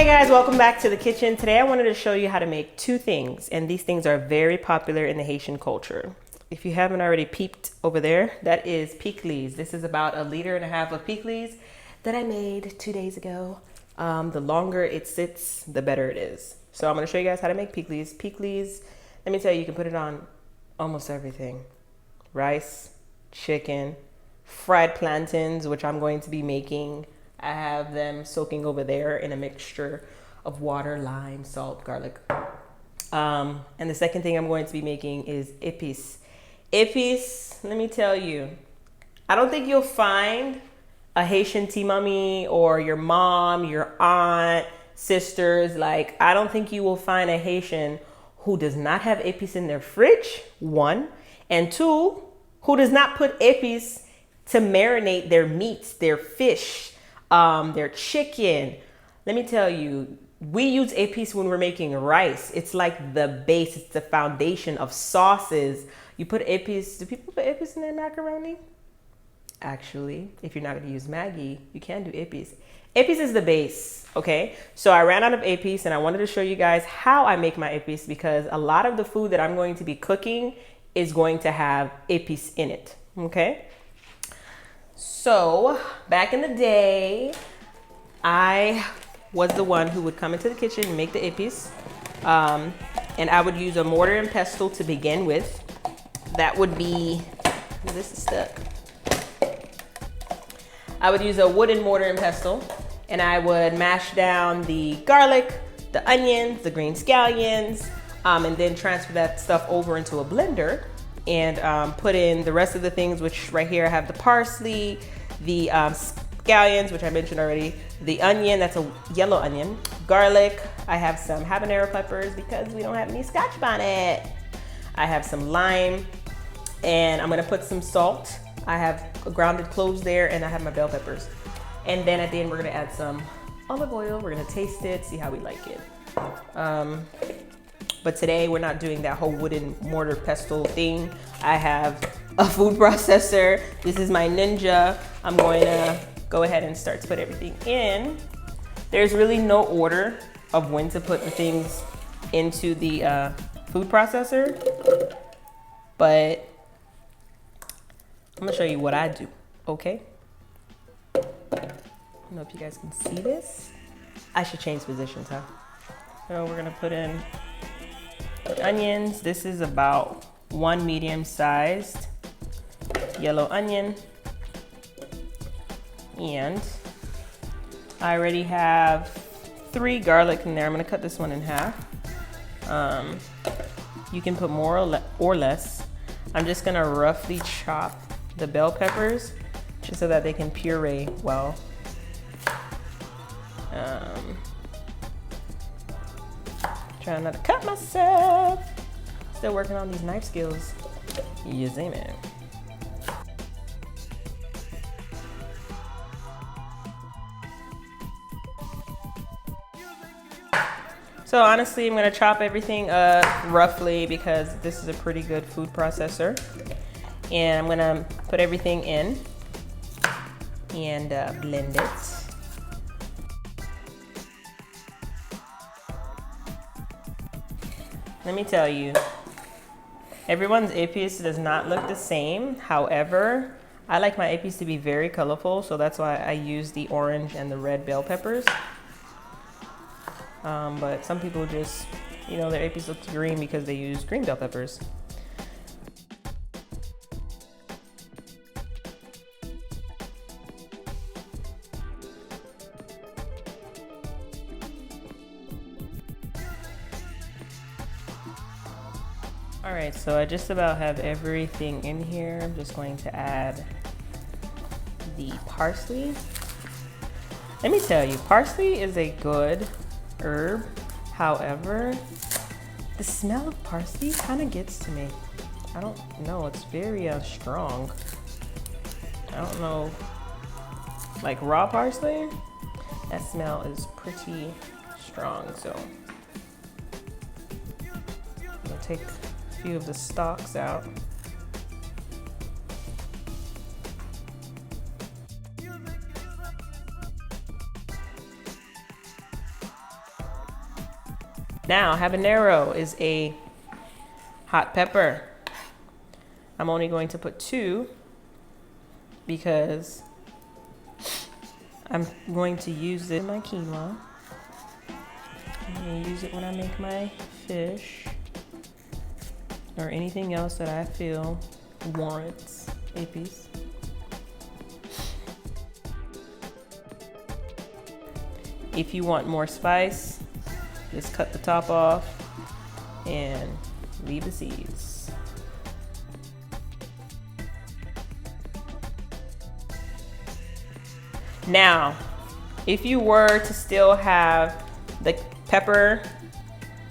Hey guys, welcome back to the kitchen. Today I wanted to show you how to make two things, and these things are very popular in the Haitian culture. If you haven't already peeped over there, that is pickliz. This is about 1.5 liters of pickliz that I made 2 days ago. The longer it sits, the better it is. So I'm going to show you guys how to make pickliz. Pickliz, let me tell you can put it on almost everything. Rice, chicken, fried plantains, which I'm going to be making. I have them soaking over there in a mixture of water, lime, salt, garlic. And the second thing I'm going to be making is Epis. Epis, let me tell you, I don't think you'll find a Haitian tea mummy or your mom, your aunt, sisters. Like, I don't think you will find a Haitian who does not have Epis in their fridge, one. And two, who does not put Epis to marinate their meats, their fish, their chicken. Let me tell you, we use Epis when we're making rice. It's like the base, it's the foundation of sauces. You put Epis, do people put Epis in their macaroni? Actually, if you're not gonna use Maggi, you can do Epis. Epis is the base, okay? So I ran out of Epis and I wanted to show you guys how I make my Epis because a lot of the food that I'm going to be cooking is going to have Epis in it, okay? So back in the day, I was the one who would come into the kitchen and make the Epis. And I would use a mortar and pestle to begin with. That would be, this is stuck. I would use a wooden mortar and pestle and I would mash down the garlic, the onions, the green scallions, and then transfer that stuff over into a blender and put in the rest of the things, which right here I have the parsley, the scallions, which I mentioned already, the onion, that's a yellow onion, garlic, I have some habanero peppers because we don't have any scotch bonnet. I have some lime, and I'm gonna put some salt. I have grounded cloves there, and I have my bell peppers. And then at the end, we're gonna add some olive oil. We're gonna taste it, see how we like it. But today we're not doing that whole wooden mortar pestle thing. I have a food processor. This is my Ninja. I'm going to go ahead and start to put everything in. There's really no order of when to put the things into the food processor, but I'm gonna show you what I do, okay? I don't know if you guys can see this. I should change positions, huh? So we're gonna put in onions. This is about 1 medium-sized yellow onion. And I already have 3 garlic in there. I'm gonna cut this one in half. You can put more or less. I'm just gonna roughly chop the bell peppers just so that they can puree well. Trying not to cut myself. Still working on these knife skills. Yes, amen. So honestly, I'm gonna chop everything up roughly because this is a pretty good food processor. And I'm gonna put everything in and blend it. Let me tell you, everyone's Epis does not look the same. However, I like my Epis to be very colorful, so that's why I use the orange and the red bell peppers. But some people just, you know, their Epis look green because they use green bell peppers. All right, so I just about have everything in here. I'm just going to add the parsley. Let me tell you, parsley is a good herb. However, the smell of parsley kind of gets to me. I don't know, it's very strong. I don't know, like raw parsley, that smell is pretty strong. So I'm gonna take a few of the stalks out. Now, habanero is a hot pepper. I'm only going to put 2 because I'm going to use it in my quinoa. I'm going to use it when I make my fish or anything else that I feel warrants Epis. If you want more spice, just cut the top off and leave the seeds. Now, if you were to still have the pepper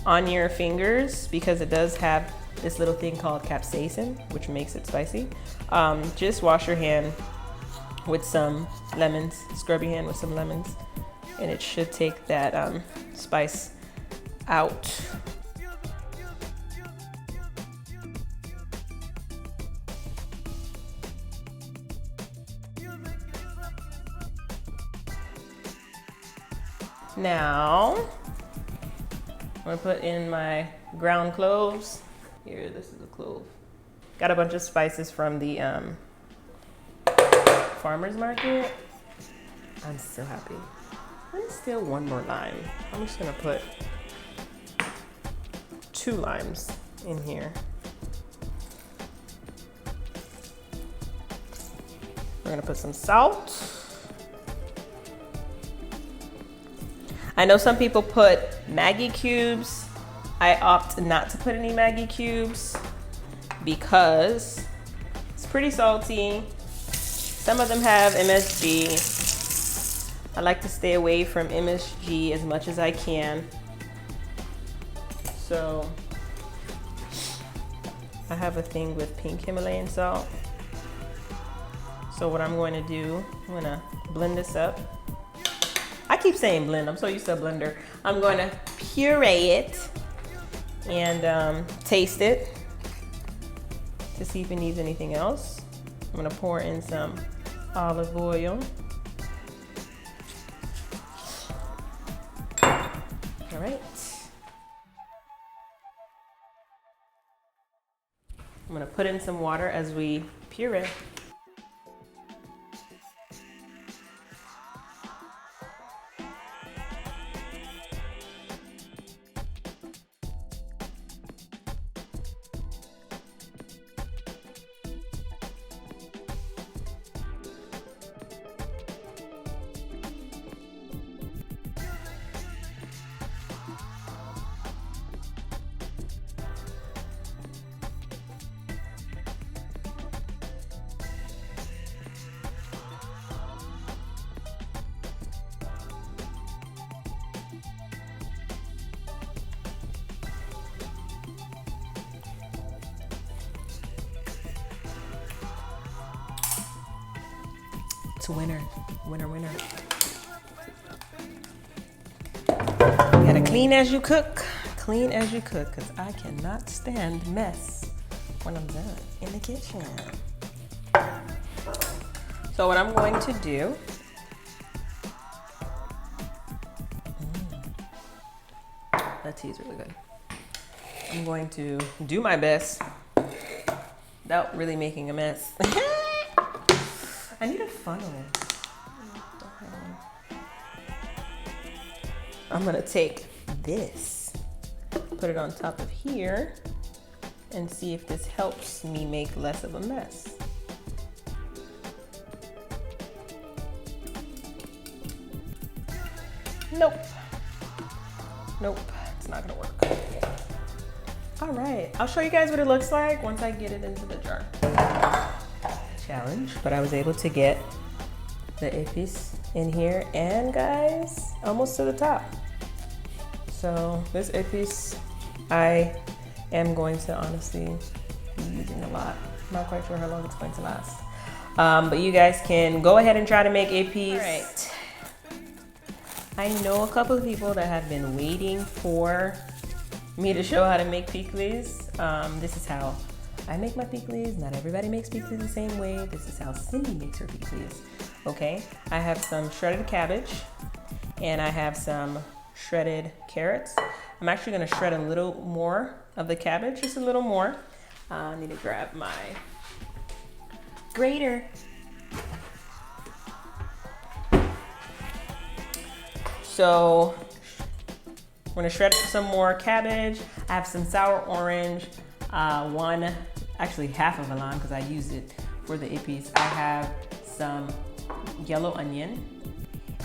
on your fingers, because it does have this little thing called capsaicin, which makes it spicy, just wash your hand with some lemons, scrub your hand with some lemons, and it should take that spice out. Now, I'm gonna put in my ground cloves. Here, this is a clove. Got a bunch of spices from the farmer's market. I'm so happy. There's still one more lime. I'm just gonna put 2 limes in here. We're gonna put some salt. I know some people put Maggi cubes. I opt not to put any Maggi cubes because it's pretty salty. Some of them have MSG. I like to stay away from MSG as much as I can. So I have a thing with pink Himalayan salt. So what I'm going to do, I'm going to blend this up. I keep saying blend, I'm so used to a blender. I'm going to puree it and taste it to see if it needs anything else. I'm going to pour in some olive oil. All right. I'm going to put in some water as we puree. It's winner, winner, winner. You gotta clean as you cook, because I cannot stand mess when I'm done in the kitchen. So what I'm going to do, that tea is really good. I'm going to do my best without really making a mess. I need a funnel. I'm gonna take this, put it on top of here, and see if this helps me make less of a mess. Nope. Nope, it's not gonna work. All right, I'll show you guys what it looks like once I get it into the jar. Challenge, but I was able to get the Epis in here, and guys, almost to the top. So this Epis I am going to honestly be using a lot. I'm not quite sure how long it's going to last. But you guys can go ahead and try to make Epis. All right. I know a couple of people that have been waiting for me to show how to make pickliz. This is how I make my pickliz. Not everybody makes pickliz the same way. This is how Cindy makes her pickliz. Okay, I have some shredded cabbage and I have some shredded carrots. I'm actually gonna shred a little more of the cabbage, just a little more. I need to grab my grater. So we're gonna shred some more cabbage. I have some sour orange, actually half of a lime because I used it for the Epis. I have some yellow onion.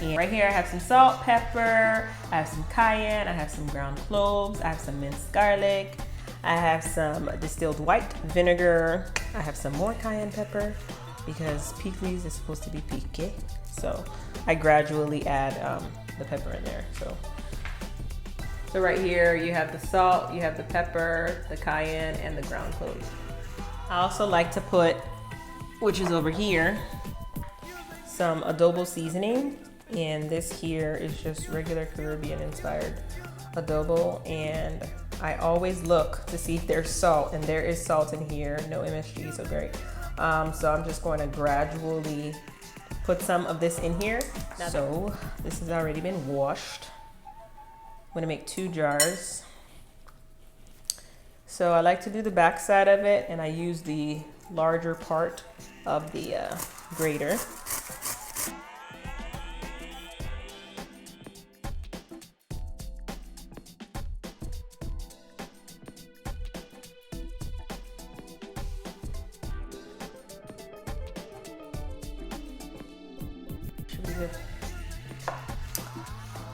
And right here I have some salt, pepper, I have some cayenne, I have some ground cloves, I have some minced garlic, I have some distilled white vinegar, I have some more cayenne pepper because picklies is supposed to be piqué. So I gradually add the pepper in there. So right here you have the salt, you have the pepper, the cayenne, and the ground cloves. I also like to put, which is over here, some adobo seasoning. And this here is just regular Caribbean inspired adobo. And I always look to see if there's salt, and there is salt in here, no MSG, so great. So I'm just going to gradually put some of this in here. So this has already been washed. I'm gonna make 2 jars. So I like to do the back side of it, and I use the larger part of the grater.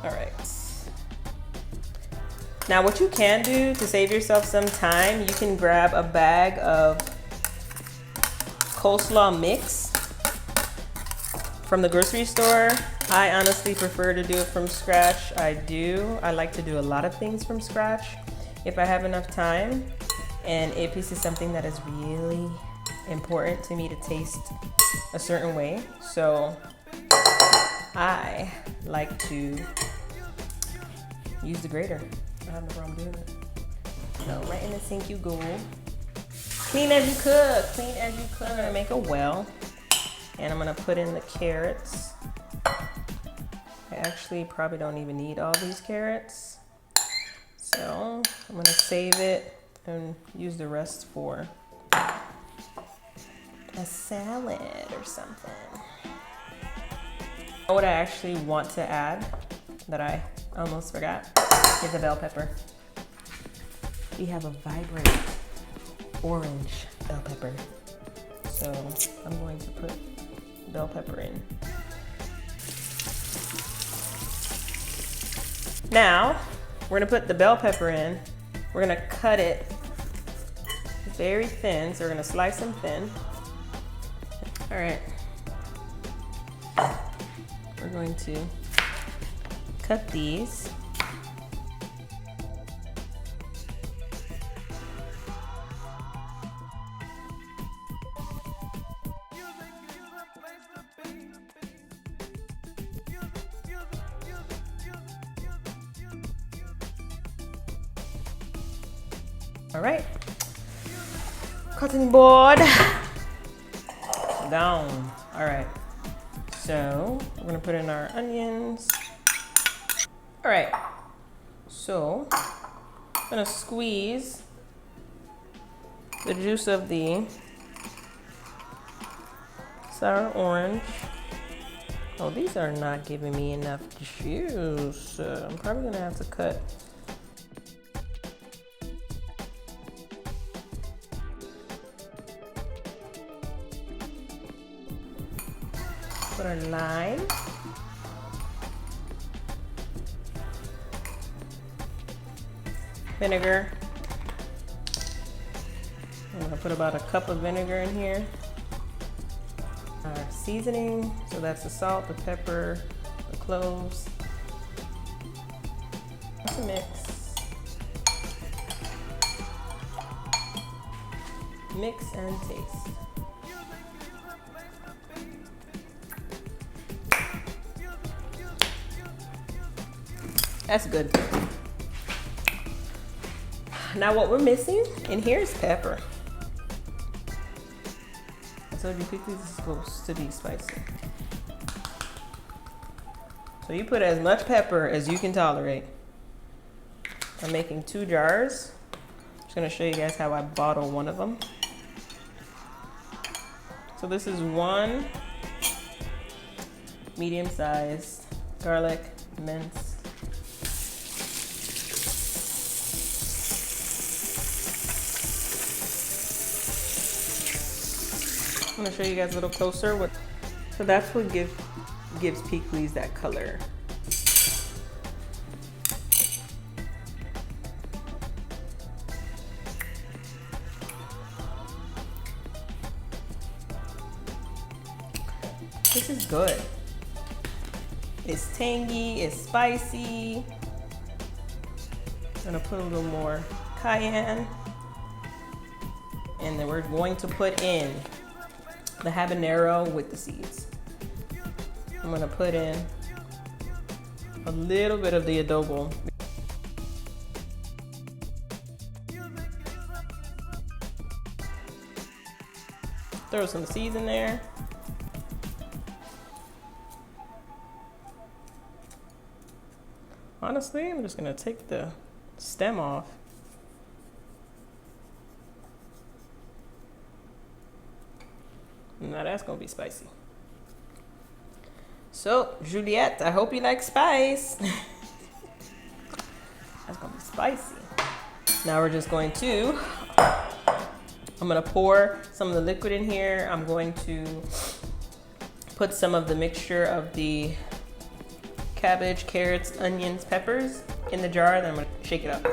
All right. Now what you can do to save yourself some time, you can grab a bag of coleslaw mix from the grocery store. I honestly prefer to do it from scratch. I like to do a lot of things from scratch if I have enough time. And Epis is something that is really important to me to taste a certain way. So I like to use the grater. I have no problem doing it. So right in the sink you go. Clean as you could, clean as you could. I'm gonna make a well, and I'm gonna put in the carrots. I actually probably don't even need all these carrots. So I'm gonna save it and use the rest for a salad or something. What I actually want to add that I almost forgot is a bell pepper. We have a vibrant orange bell pepper. So I'm going to put bell pepper in. Now, we're gonna put the bell pepper in. We're gonna cut it very thin. So we're gonna slice them thin. All right. We're going to cut these. All right, cutting board down. All right, so we're gonna put in our onions. All right, so I'm gonna squeeze the juice of the sour orange. Oh, these are not giving me enough juice. I'm probably gonna have to cut. Put our lime. Vinegar. I'm gonna put about a cup of vinegar in here. Our seasoning, so that's the salt, the pepper, the cloves. Let's mix. Mix and taste. That's good. Now what we're missing in here is pepper. I told you pickles is supposed to be spicy. So you put as much pepper as you can tolerate. I'm making 2 jars. Just gonna show you guys how I bottle one of them. So this is 1 medium-sized garlic minced. I'm gonna show you guys a little closer. So that's what gives picklies that color. This is good. It's tangy, it's spicy. I'm gonna put a little more cayenne. And then we're going to put in the habanero with the seeds. I'm gonna put in a little bit of the adobo. Throw some seeds in there. Honestly, I'm just gonna take the stem off. Now that's gonna be spicy. So, Juliette, I hope you like spice. That's gonna be spicy. Now we're just going to, I'm gonna pour some of the liquid in here. I'm going to put some of the mixture of the cabbage, carrots, onions, peppers in the jar, then I'm gonna shake it up.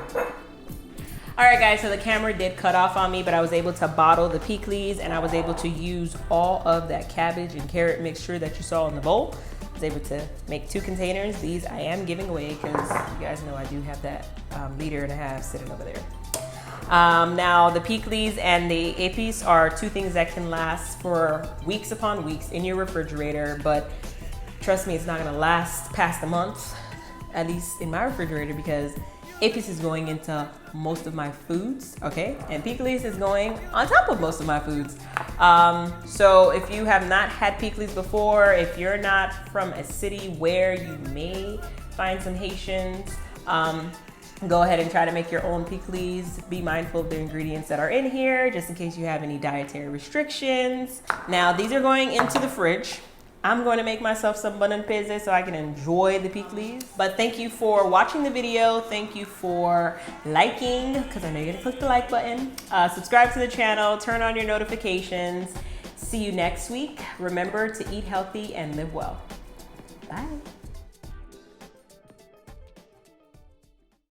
All right, guys, so the camera did cut off on me, but I was able to bottle the picklies and I was able to use all of that cabbage and carrot mixture that you saw in the bowl. I was able to make 2 containers. These I am giving away because you guys know I do have that 1.5 liters sitting over there. Now the picklies and the Epis are 2 things that can last for weeks upon weeks in your refrigerator, but trust me, it's not gonna last past a month, at least in my refrigerator, because Epis is going into most of my foods, okay? And picklies is going on top of most of my foods. So if you have not had picklies before, if you're not from a city where you may find some Haitians, go ahead and try to make your own picklies. Be mindful of the ingredients that are in here, just in case you have any dietary restrictions. Now, these are going into the fridge. I'm going to make myself some bun and peze so I can enjoy the picklies. But thank you for watching the video. Thank you for liking, because I know you're gonna click the like button. Subscribe to the channel, turn on your notifications. See you next week. Remember to eat healthy and live well. Bye.